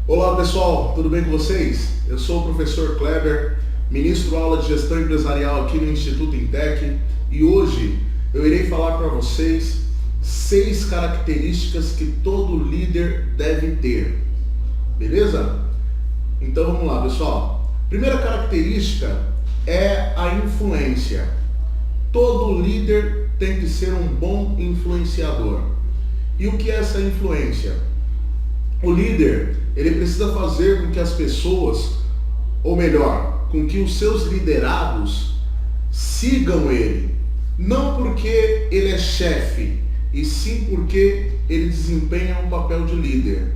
Olá pessoal, tudo bem com vocês? Eu sou o professor Kleber, ministro aula de gestão empresarial aqui no Instituto Intec e hoje eu irei falar para vocês 6 características que todo líder deve ter, beleza? Então vamos lá pessoal. Primeira característica é a influência. Todo líder tem que ser um bom influenciador. E o que é essa influência? O líder, ele precisa fazer com que as pessoas, ou melhor, com que os seus liderados sigam ele. Não porque ele é chefe, e sim porque ele desempenha um papel de líder.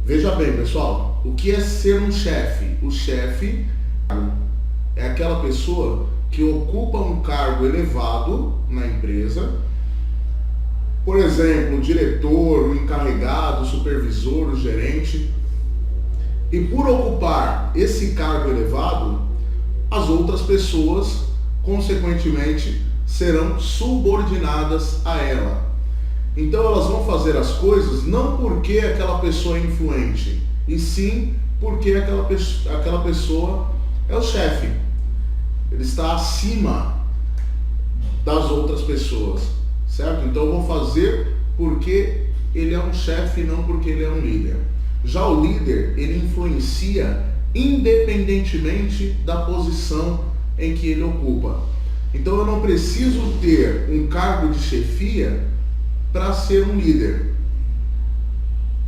Veja bem, pessoal, o que é ser um chefe? O chefe é aquela pessoa que ocupa um cargo elevado na empresa. Por exemplo, o diretor, o encarregado, o supervisor, o gerente. E por ocupar esse cargo elevado, as outras pessoas, consequentemente, serão subordinadas a ela. Então elas vão fazer as coisas não porque aquela pessoa é influente, e sim porque aquela pessoa é o chefe. Ele está acima das outras pessoas. Certo? Então eu vou fazer porque ele é um chefe e não porque ele é um líder. Já o líder, ele influencia independentemente da posição em que ele ocupa. Então eu não preciso ter um cargo de chefia para ser um líder.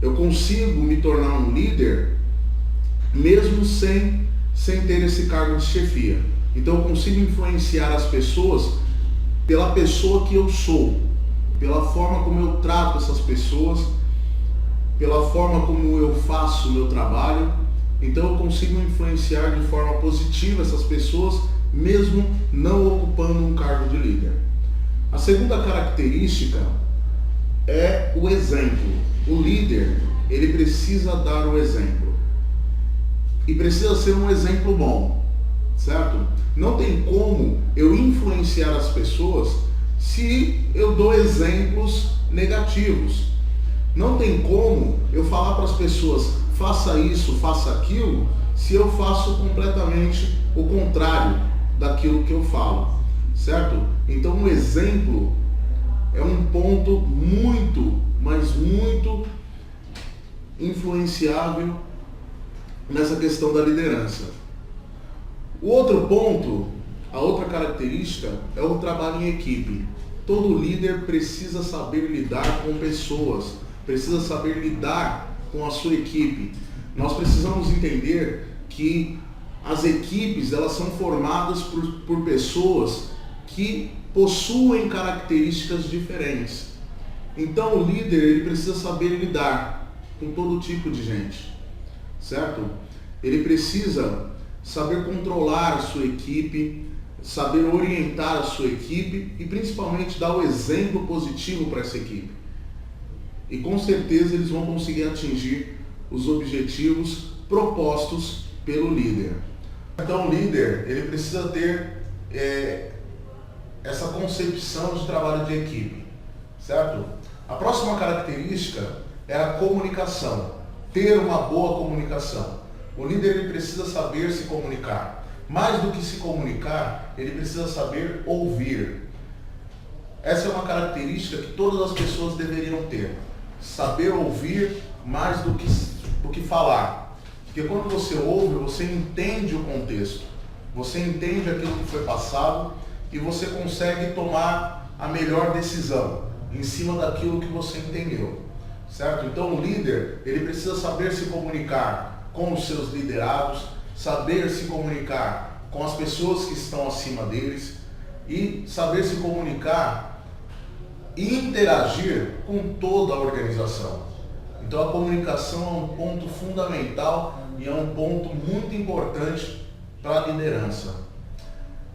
Eu consigo me tornar um líder mesmo sem ter esse cargo de chefia. Então eu consigo influenciar as pessoas pela pessoa que eu sou, pela forma como eu trato essas pessoas, pela forma como eu faço o meu trabalho. Então eu consigo influenciar de forma positiva essas pessoas, mesmo não ocupando um cargo de líder. A segunda característica é o exemplo. O líder, ele precisa dar o exemplo. E precisa ser um exemplo bom, certo? Não tem como eu influenciar as pessoas se eu dou exemplos negativos. Não tem como eu falar para as pessoas, faça isso, faça aquilo, se eu faço completamente o contrário daquilo que eu falo, certo? Então um exemplo é um ponto muito, mas muito influenciável nessa questão da liderança. O outro ponto, a outra característica é o trabalho em equipe. Todo líder precisa saber lidar com pessoas, precisa saber lidar com a sua equipe. Nós precisamos entender que as equipes, elas são formadas por pessoas que possuem características diferentes. Então o líder, ele precisa saber lidar com todo tipo de gente, certo? Ele precisa saber controlar a sua equipe, saber orientar a sua equipe e principalmente dar o exemplo positivo para essa equipe. E com certeza eles vão conseguir atingir os objetivos propostos pelo líder. Então o líder, ele precisa ter essa concepção de trabalho de equipe, certo? A próxima característica é a comunicação, ter uma boa comunicação. O líder, ele precisa saber se comunicar. Mais do que se comunicar, ele precisa saber ouvir. Essa é uma característica que todas as pessoas deveriam ter. Saber ouvir mais do que falar. Porque quando você ouve, você entende o contexto. Você entende aquilo que foi passado e você consegue tomar a melhor decisão em cima daquilo que você entendeu. Certo? Então o líder, ele precisa saber se comunicar com os seus liderados, saber se comunicar com as pessoas que estão acima deles e saber se comunicar e interagir com toda a organização. Então a comunicação é um ponto fundamental e é um ponto muito importante para a liderança.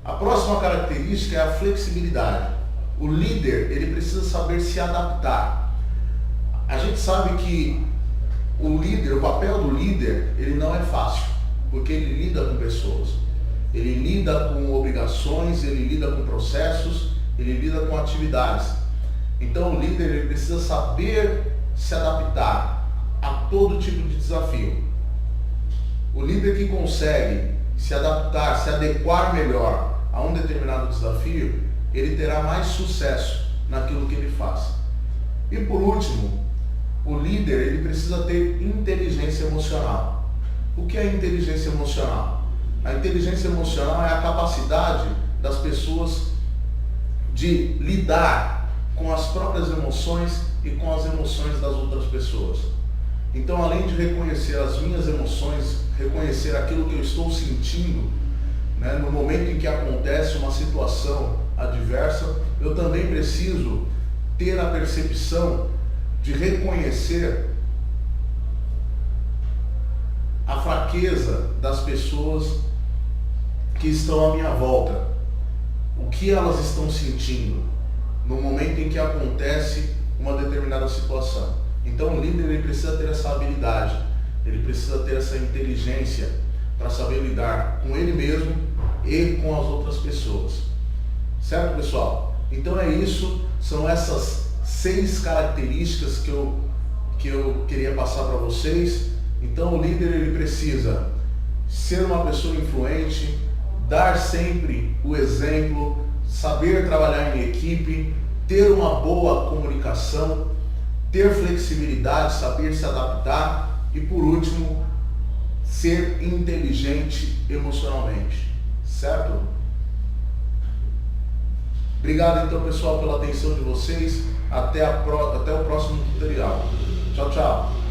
A próxima característica é a flexibilidade. O líder, ele precisa saber se adaptar. A gente sabe que o papel do líder, ele não é fácil, porque ele lida com pessoas, ele lida com obrigações, ele lida com processos, ele lida com atividades. Então o líder, ele precisa saber se adaptar a todo tipo de desafio. O líder que consegue se adaptar, se adequar melhor a um determinado desafio, ele terá mais sucesso naquilo que ele faz. E por último, o líder ele precisa ter inteligência emocional. O que é inteligência emocional? A inteligência emocional é a capacidade das pessoas de lidar com as próprias emoções e com as emoções das outras pessoas. Então, além de reconhecer as minhas emoções, reconhecer aquilo que eu estou sentindo, né, no momento em que acontece uma situação adversa, eu também preciso ter a percepção de reconhecer a fraqueza das pessoas que estão à minha volta, o que elas estão sentindo no momento em que acontece uma determinada situação. Então o líder ele precisa ter essa habilidade, ele precisa ter essa inteligência para saber lidar com ele mesmo e com as outras pessoas. Certo, pessoal? Então é isso, são essas 6 características que eu queria passar para vocês. Então o líder ele precisa ser uma pessoa influente, dar sempre o exemplo, saber trabalhar em equipe, ter uma boa comunicação, ter flexibilidade, saber se adaptar e, por último, ser inteligente emocionalmente, certo? Obrigado então, pessoal, pela atenção de vocês. Até o próximo tutorial. Tchau, tchau.